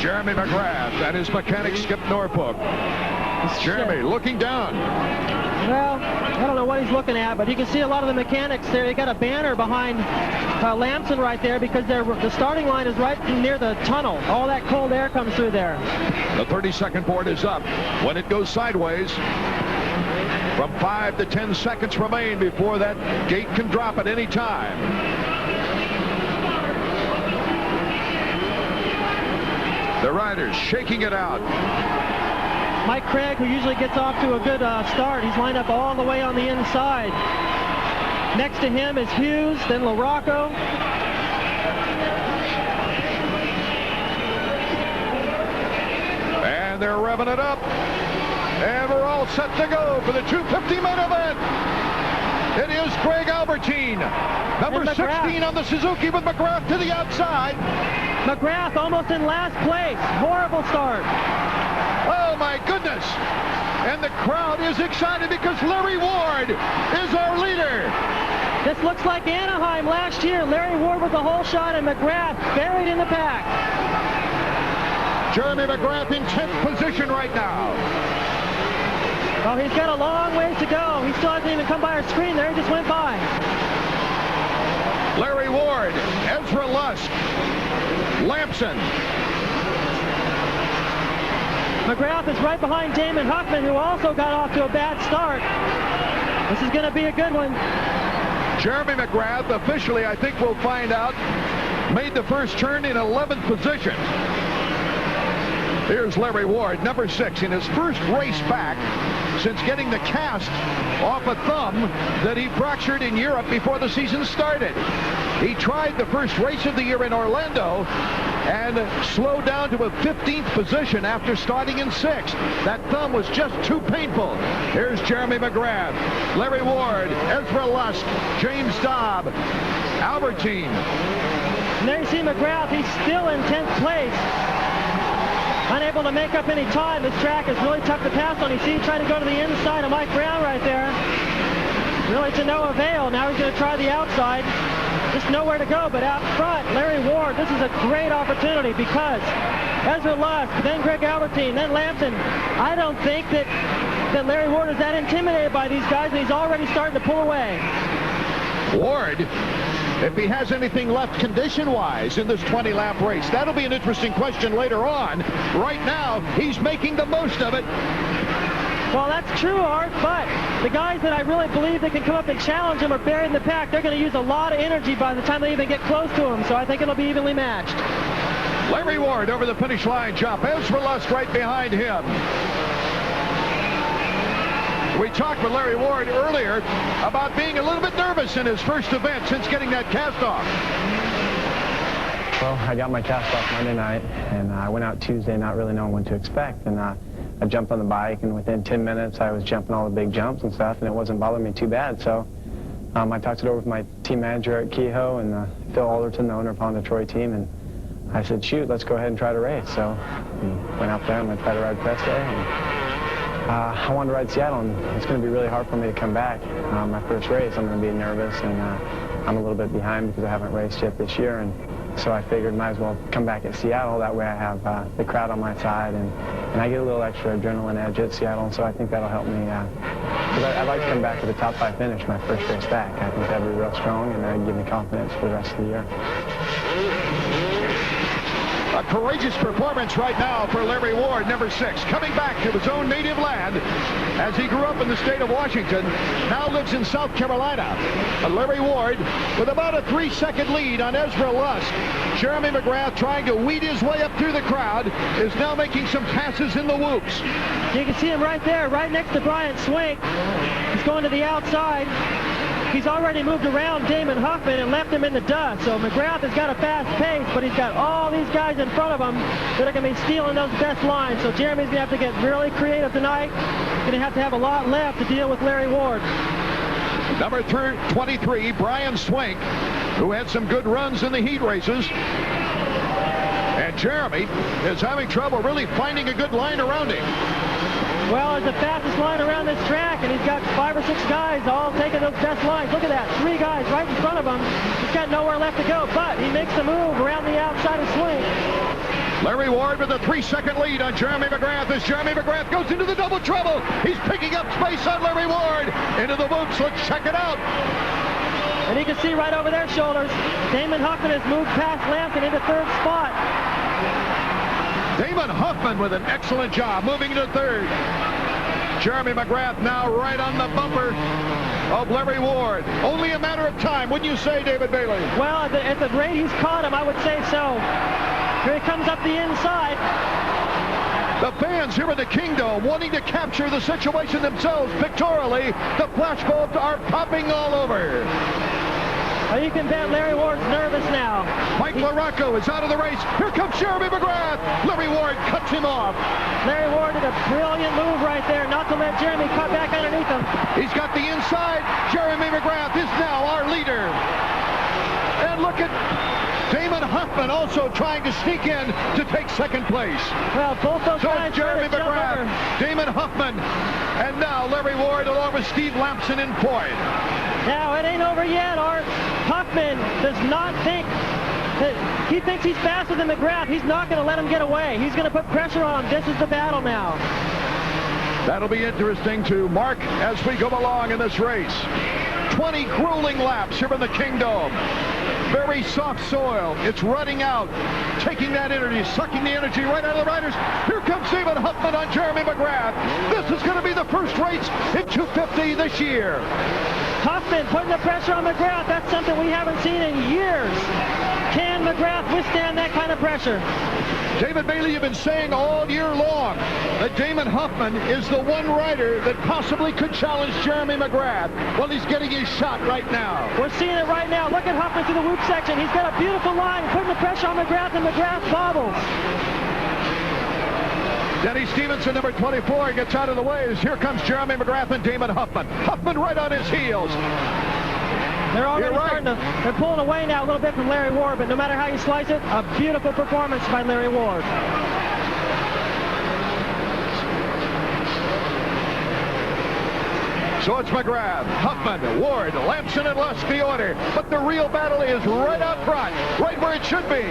Jeremy McGrath and his mechanic Skip Norfolk. Jeremy looking down. Well, I don't know what he's looking at, but you can see a lot of the mechanics there. They got a banner behind Lamson right there because the starting line is right near the tunnel. All that cold air comes through there. The 30-second board is up. When it goes sideways, from 5 to 10 seconds remain before that gate can drop at any time. The riders shaking it out. Mike Craig, who usually gets off to a good start, he's lined up all the way on the inside. Next to him is Hughes, then LaRocco. And they're revving it up. And we're all set to go for the 250 main event. It is Craig Albertine, number 16 on the Suzuki with McGrath to the outside. McGrath almost in last place. Horrible start. Oh, my goodness. And the crowd is excited because Larry Ward is our leader. This looks like Anaheim last year. Larry Ward with the whole shot and McGrath buried in the pack. Jeremy McGrath in 10th position right now. Oh, he's got a long ways to go. He still hasn't even come by our screen there. He just went by. Larry Ward, Ezra Lusk, Lamson. McGrath is right behind Damon Huffman, who also got off to a bad start. This is going to be a good one. Jeremy McGrath, officially, I think we'll find out, made the first turn in 11th position. Here's Larry Ward, number 6, in his first race back since getting the cast off a thumb that he fractured in Europe before the season started. He tried the first race of the year in Orlando and slowed down to a 15th position after starting in 6th. That thumb was just too painful. Here's Jeremy McGrath, Larry Ward, Ezra Lusk, James Dobb, Albertine. And there you see McGrath, he's still in 10th place. Unable to make up any time. This track is really tough to pass on. You see, trying to go to the inside of Mike Brown right there. Really to no avail. Now he's going to try the outside. Just nowhere to go, but out front, Larry Ward, this is a great opportunity because Ezra Lusk, then Greg Albertine, then Lamson. I don't think that Larry Ward is that intimidated by these guys, and he's already starting to pull away. Ward, if he has anything left condition-wise in this 20-lap race, that'll be an interesting question later on. Right now, he's making the most of it. Well, that's true, Art, but the guys that I really believe that can come up and challenge him are buried in the pack. They're going to use a lot of energy by the time they even get close to him, so I think it'll be evenly matched. Larry Ward over the finish line jump. Ezra Lusk right behind him. We talked with Larry Ward earlier about being a little bit nervous in his first event since getting that cast off. Well, I got my cast off Monday night, and I went out Tuesday not really knowing what to expect. And I jumped on the bike, and within 10 minutes, I was jumping all the big jumps and stuff, and it wasn't bothering me too bad. So I talked it over with my team manager at Kehoe and Phil Alderton, the owner of Honda Troy team, and I said, shoot, let's go ahead and try to race. So we went out there, and I'm going to try to ride press day. And I wanted to ride Seattle, and it's going to be really hard for me to come back. My first race, I'm going to be nervous, and I'm a little bit behind because I haven't raced yet this year. And so I figured might as well come back at Seattle. That way I have the crowd on my side, and I get a little extra adrenaline edge at Seattle, and so I think that'll help me. Because I'd like to come back with a top 5 finish my first race back. I think that'd be real strong, and that'd give me confidence for the rest of the year. A courageous performance right now for Larry Ward, number 6, coming back to his own native land as he grew up in the state of Washington, now lives in South Carolina. Larry Ward with about a 3-second lead on Ezra Lusk. Jeremy McGrath, trying to weed his way up through the crowd, is now making some passes in the whoops. You can see him right there, right next to Brian Swink. He's going to the outside. He's already moved around Damon Huffman and left him in the dust. So McGrath has got a fast pace, but he's got all these guys in front of him that are going to be stealing those best lines. So Jeremy's going to have to get really creative tonight. Going to have a lot left to deal with Larry Ward. Number 23, Brian Swink, who had some good runs in the heat races. And Jeremy is having trouble really finding a good line around him. Well, it's the fastest line around this track, and he's got 5 or 6 guys all taking those best lines. Look at that, 3 guys right in front of him. He's got nowhere left to go, but he makes the move around the outside of Swing. Larry Ward with a 3-second lead on Jeremy McGrath as Jeremy McGrath goes into the double trouble. He's picking up space on Larry Ward. Into the boots. Let's check it out. And you can see right over their shoulders, Damon Huffman has moved past Lampson into third spot. Damon Huffman with an excellent job moving to third. Jeremy McGrath now right on the bumper of Larry Ward. Only a matter of time, wouldn't you say, David Bailey? Well, at the rate he's caught him, I would say so. Here he comes up the inside. The fans here in the Kingdom wanting to capture the situation themselves pictorially. The flashbulbs are popping all over. Well, you can bet Larry Ward's nervous now. Mike LaRocco is out of the race. Here comes Jeremy McGrath. Larry Ward cuts him off. Larry Ward did a brilliant move right there, not to let Jeremy cut back underneath him. He's got the inside. Jeremy McGrath is now our leader. And look at Damon Huffman also trying to sneak in to take second place. Well, both those guys Jeremy McGrath, Damon Huffman, and now Larry Ward along with Steve Lampson in point. Now, it ain't over yet, Art. Huffman does not think that he thinks he's faster than McGrath. He's not going to let him get away. He's going to put pressure on him. This is the battle now. That'll be interesting to mark as we go along in this race. 20 grueling laps here in the Kingdom. Very soft soil. It's running out, taking that energy, sucking the energy right out of the riders. Here comes Damon Huffman on Jeremy McGrath. This is going to be the first race in 250 this year. Huffman putting the pressure on McGrath. That's something we haven't seen in years. Can McGrath withstand that kind of pressure? David Bailey, you've been saying all year long that Damon Huffman is the one rider that possibly could challenge Jeremy McGrath. Well, he's getting his shot right now. We're seeing it right now. Look at Huffman through the whoop section. He's got a beautiful line, putting the pressure on McGrath, and McGrath bobbles. Denny Stevenson, number 24, gets out of the way as here comes Jeremy McGrath and Damon Huffman. Huffman right on his heels. They're already starting to, they're pulling away now a little bit from Larry Ward, but no matter how you slice it, a beautiful performance by Larry Ward. So it's McGrath, Huffman, Ward, Lampson, and Lusk the order. But the real battle is right out front, right where it should be.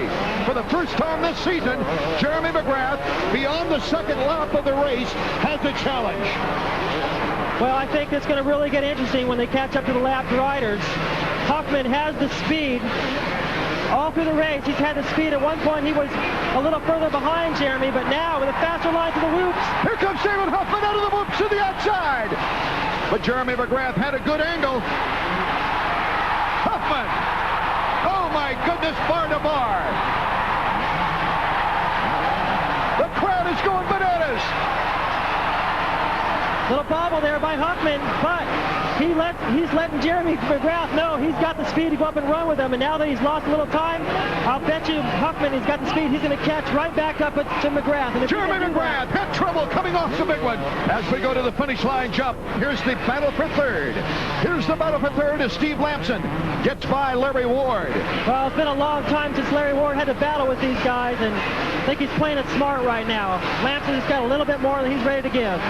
For the first time this season, Jeremy McGrath, beyond the second lap of the race, has a challenge. Well, I think it's going to really get interesting when they catch up to the lapped riders. Huffman has the speed all through the race. He's had the speed. At one point, he was a little further behind Jeremy, but now with a faster line to the whoops. Here comes Damon Huffman out of the whoops to the outside. But Jeremy McGrath had a good angle. Huffman. Oh, my goodness, bar to bar. The crowd is going bananas. Little bobble there by Huffman, but he's letting Jeremy McGrath know he's got the speed to go up and run with him, and now that he's lost a little time, I'll bet you Huffman, he's got the speed, he's going to catch right back up to McGrath. And Jeremy McGrath had trouble coming off the big one. As we go to the finish line jump, here's the battle for third. Here's the battle for third as Steve Lampson gets by Larry Ward. Well, it's been a long time since Larry Ward had to battle with these guys, and I think he's playing it smart right now. Lampson's got a little bit more than he's ready to give.